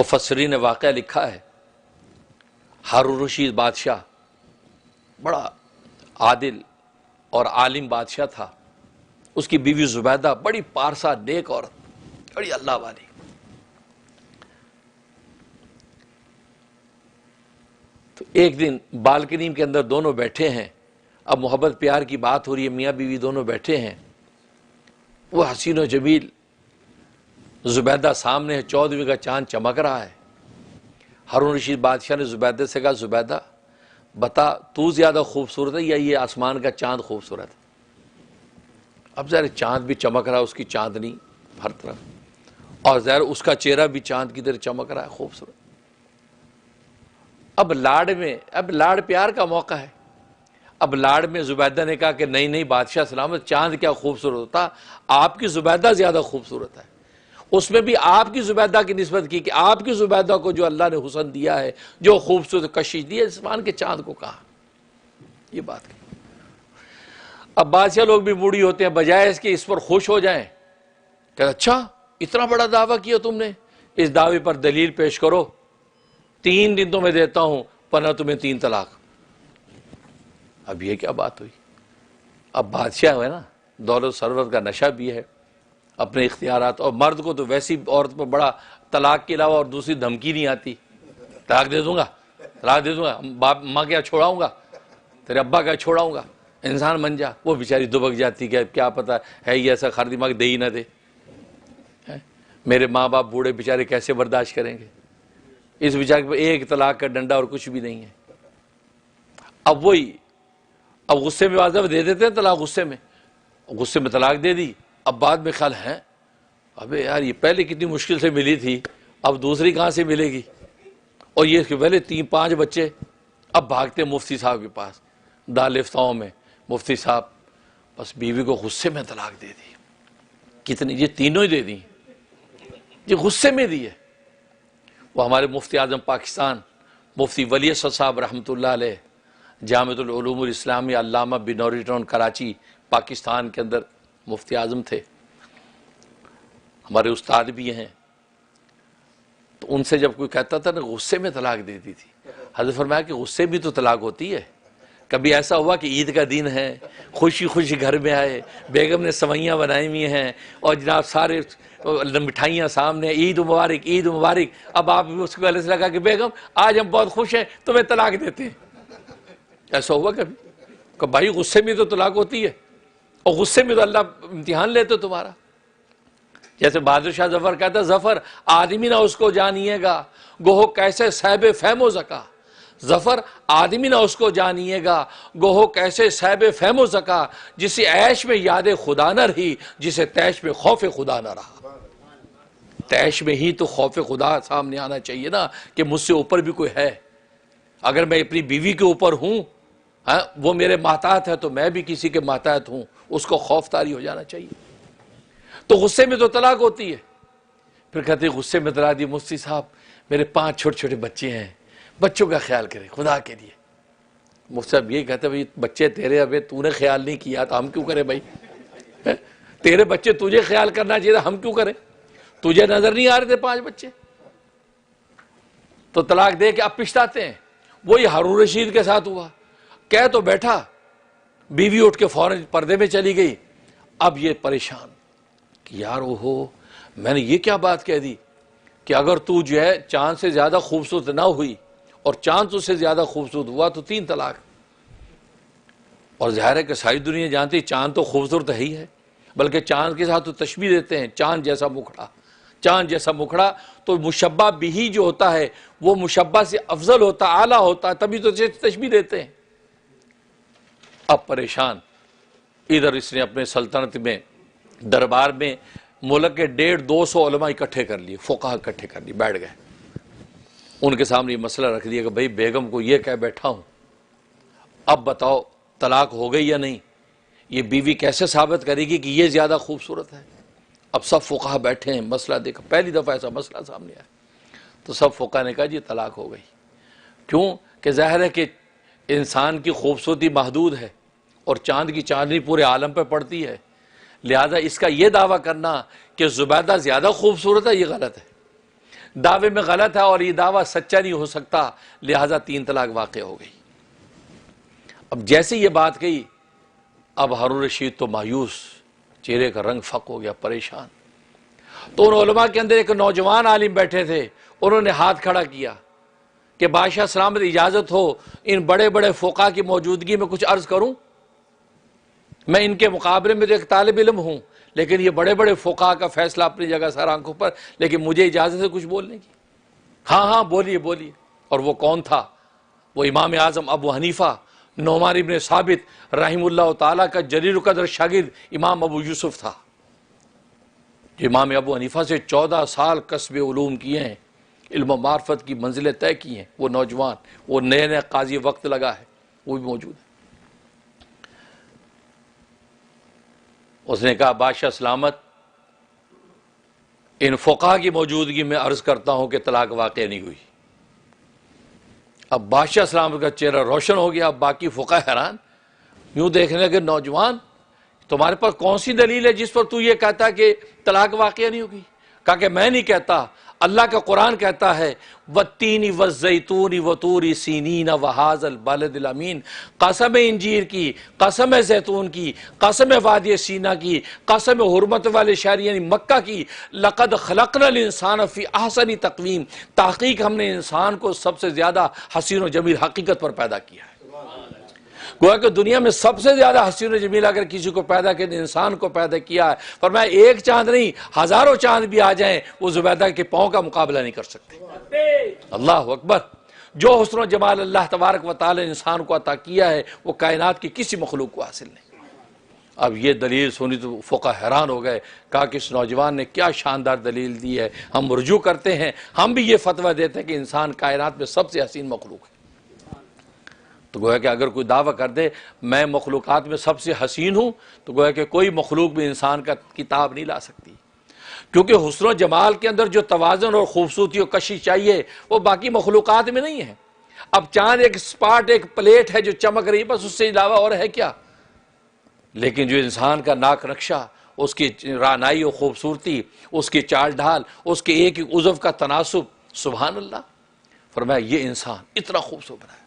मुफस्सिरीन ने वाक़या लिखा है, हारून रशीद बादशाह बड़ा आदिल और आलिम बादशाह था। उसकी बीवी जुबैदा बड़ी पारसा नेक औरत, बड़ी अल्लाह वाली। तो एक दिन बालकनी के अंदर दोनों बैठे हैं, अब मोहब्बत प्यार की बात हो रही है, मियाँ बीवी दोनों बैठे हैं। वो हसीन व जमील जुबैदा सामने है, 14वीं का चांद चमक रहा है। हारून रशीद बादशाह ने जुबैदा से कहा, जुबैदा बता तू ज़्यादा खूबसूरत है या ये आसमान का चांद खूबसूरत है? अब ज़रा चांद भी चमक रहा है, उसकी चांदनी हर तरफ, और ज़रा उसका चेहरा भी चांद की तरह चमक रहा है, खूबसूरत। अब लाड़ प्यार का मौका है। अब लाड़ में जुबैदा ने कहा कि नहीं नहीं बादशाह सलामत, चांद क्या खूबसूरत होता, आपकी जुबैदा ज़्यादा खूबसूरत है। उसमें भी आपकी जुबैदा की निस्बत की कि आपकी जुबैदा को जो अल्लाह ने हुस्न दिया है, जो खूबसूरत कशिश दी है, आसमान के चांद को कहा। ये बात की। अब बादशाह लोग भी मूडी होते हैं, बजाय इसके इस पर खुश हो जाएं, कहते अच्छा इतना बड़ा दावा किया तुमने, इस दावे पर दलील पेश करो, 3 दिन तो मैं देता हूं, वरना तुम्हें 3 तलाक। अब ये क्या बात हुई? अब बादशाह है ना, दौलत सरवत का नशा भी है, अपने इख्तियारात, और मर्द को तो वैसी औरत पर बड़ा तलाक के अलावा और दूसरी धमकी नहीं आती। तलाक दे दूंगा, तलाक दे दूंगा, बाप माँ क्या छोड़ाऊंगा, तेरे अब्बा क्या छोड़ाऊंगा, इंसान बन जा। वो बेचारी दुबक जाती कि क्या पता है ये ऐसा खर दिमाग दे ही ना दे, मेरे माँ बाप बूढ़े बेचारे कैसे बर्दाश्त करेंगे, इस बेचारे पर एक तलाक का डंडा और कुछ भी नहीं है। अब वही, अब गुस्से में वाजब दे देते हैं तलाक, गुस्से में तलाक दे दी। अब बाद में ख्याल है, अबे यार ये पहले कितनी मुश्किल से मिली थी, अब दूसरी कहाँ से मिलेगी, और ये पहले 3-5 बच्चे। अब भागते मुफ्ती साहब के पास, दालिफ्ताओं में, मुफ्ती साहब बस बीवी को गुस्से में तलाक दे दी। कितनी? ये तीनों ही दे दी, ये गुस्से में दी है। वो हमारे मुफ्ती आजम पाकिस्तान मुफ्ती वली असद साहब रहमतुल्लाह अलैह, जामिअतुल उलूमुल इस्लामिया अल्लामा बिनौरी टाउन कराची पाकिस्तान के अंदर मुफ्ती आजम थे, हमारे उस्ताद भी हैं। तो उनसे जब कोई कहता था ना गुस्से में तलाक दे दी थी, हज़रत फरमाया कि गुस्से भी तो तलाक होती है। कभी ऐसा हुआ कि ईद का दिन है, खुशी खुशी घर में आए, बेगम ने सवैयाँ बनाई हुई हैं और जनाब सारे मिठाइयाँ सामने, ईद मुबारक ईद मुबारक। अब आप उसको गले से लगा कि बेगम आज हम बहुत खुश हैं, तुम्हें तलाक देते हैं। ऐसा हुआ कभी? भाई गुस्से में तो तलाक होती है, और गुस्से में तो अल्लाह इम्तिहान लेते तुम्हारा। जैसे बहादुर शाह जफर कहता, जफर आदमी ना उसको जानिएगा, गोहो कैसे साहिब फहमो ज़का। जफर आदमी ना उसको जानिएगा, गोहो कैसे साहिब फहमो ज़का, जिसे ऐश में याद खुदा न रही, जिसे तैश में खौफ खुदा न रहा। तैश में ही तो खौफ खुदा सामने आना चाहिए ना, कि मुझसे ऊपर भी कोई है। अगर मैं अपनी बीवी के ऊपर हूँ, वो मेरे माताहत है, तो मैं भी किसी के माताहत हूँ, उसको खौफतारी हो जाना चाहिए। तो गुस्से में तो तलाक होती है। फिर कहते गुस्से में तलाक दी, मुफ्ती साहब मेरे 5 छोटे छोटे बच्चे हैं, बच्चों का ख्याल करें खुदा के लिए। मुफ्ती साहब ये कहते भाई बच्चे तेरे, अबे तूने ख्याल नहीं किया तो हम क्यों करें भाई, तेरे बच्चे तुझे ख्याल करना चाहिए, हम क्यों करें, तुझे नजर नहीं आ रहे थे 5 बच्चे? तो तलाक दे के अब पिछताते हैं। वही हारून रशीद के साथ हुआ, कह तो बैठा, बीवी उठ के फौरन पर्दे में चली गई। अब ये परेशान कि यार ओहो मैंने ये क्या बात कह दी कि अगर तू जो है चांद से ज्यादा खूबसूरत ना हुई और चांद तुझसे ज्यादा खूबसूरत हुआ तो 3 तलाक। और जाहिर है कि सारी दुनिया जानती चांद तो खूबसूरत है ही है, बल्कि चांद के साथ तो तशबीह देते हैं, चांद जैसा मुखड़ा, चांद जैसा मुखड़ा। तो मुशब्बा बिही जो होता है वो मुशब्बा से अफजल होता, आला होता, तभी तो तशबीह देते हैं। अब परेशान, इधर इसने अपने सल्तनत में दरबार में मुल्क के 150-200 उलमा इकट्ठे कर लिए, फ़ुक़हा इकट्ठे कर लिए, बैठ गए। उनके सामने ये मसला रख दिया कि भाई बेगम को ये कह बैठा हूँ, अब बताओ तलाक हो गई या नहीं, ये बीवी कैसे साबित करेगी कि ये ज़्यादा खूबसूरत है। अब सब फ़ुक़हा बैठे हैं, मसला देखा, पहली दफ़ा ऐसा मसला सामने आया। तो सब फ़ुक़हा ने कहा जी तलाक हो गई। क्यों? कि ज़ाहिर है कि इंसान की खूबसूरती महदूद है और चांद की चांदनी पूरे आलम पर पड़ती है, लिहाजा इसका यह दावा करना कि जुबैदा ज़्यादा खूबसूरत है, ये गलत है। दावे में गलत है और ये दावा सच्चा नहीं हो सकता, लिहाजा 3 तलाक वाक़ हो गई। अब जैसे ये बात कही, अब हारून रशीद तो मायूस, चेहरे का रंग फक हो गया, परेशान। तो उन उलमा के अंदर एक नौजवान आलिम बैठे थे, उन्होंने हाथ खड़ा किया कि बादशाह सलामत इजाज़त हो, इन बड़े बड़े फ़ुक़हा की मौजूदगी में कुछ अर्ज़ करूँ। मैं इनके मुकाबले में तो एक तालिब इल्म हूँ, लेकिन ये बड़े बड़े फ़ुक़हा का फ़ैसला अपनी जगह सर आंखों पर, लेकिन मुझे इजाज़त है कुछ बोलने की। हाँ हाँ बोलिए बोलिए। और वो कौन था? वो इमाम आज़म अबू हनीफ़ा नुअमान इब्न साबित रहिमहुल्लाह ताला का जलील क़द्र शागिर्द इमाम अबू यूसुफ था, जो इमाम अबू हनीफ़ा से 14 साल कसबे उलूम किए हैं, इल्म मार्फत की मंजिलें तय की हैं। वो नौजवान, वो नए नए काजी वक्त लगा है, वो भी मौजूद है। उसने कहा बादशाह सलामत, इन फ़ुक़हा की मौजूदगी में अर्ज़ करता हूँ कि तलाक वाक़या नहीं हुई। अब बादशाह सलामत का चेहरा रोशन हो गया। अब बाकी फ़ुक़हा हैरान, यूँ देखने लगे, नौजवान तुम्हारे पास कौन सी दलील है जिस पर तू ये कहता कि तलाक वाक़या नहीं होगी? कहा कि मैं नहीं कहता, अल्लाह का कुरान कहता है, वत्तीनी वज़्ज़ैतूनी वतूरी सीनीन वहाज़ल बलदिल अमीन, कसम इंजीर की, कसम जैतून की, कसम वादी सीना की, कसम हुर्मत वाले शहर यानी मक्का की, लक़द खलक़नल इंसान फ़ी अहसनी तक़वीम, तहक़ीक़ हमने इंसान को सबसे ज़्यादा हसीन व जमील हकीकत पर पैदा किया है। गोया कि दुनिया में सबसे ज्यादा हसीन जमील अगर किसी को पैदा किया, इंसान को पैदा किया है। पर मैं एक चांद नहीं, हजारों चांद भी आ जाएं, वो जुबैदा के पाँव का मुकाबला नहीं कर सकते। अल्लाह अकबर। जो हुस्न जमाल अल्लाह तबारक व तआला ने इंसान को अता किया है, वो कायनात की किसी मखलूक को हासिल नहीं। अब ये दलील सुनी तो फ़ुक़हा हैरान हो गए। कहा कि इस नौजवान ने क्या शानदार दलील दी है, हम रुजू करते हैं, हम भी ये फतवा देते हैं कि इंसान कायनात में सबसे हसीन मखलूक है। तो गोया कि अगर कोई दावा कर दे मैं मखलूक़ात में सबसे हसीन हूँ, तो गोया कि कोई मखलूक भी इंसान का किताब नहीं ला सकती, क्योंकि हुस्न जमाल के अंदर जो तवाज़ुन और ख़ूबसूरती और कशिश चाहिए वो बाकी मखलूक़ात में नहीं है। अब चांद एक स्पॉट, एक प्लेट है जो चमक रही है, बस उससे अलावा और है क्या? लेकिन जो इंसान का नाक नक्शा, उसकी रानाई और ख़ूबसूरती, उसकी चाल ढाल, उसके एक एक उज़व का तनासुब, सुभान अल्लाह। फरमाया ये इंसान इतना खूबसूरत है।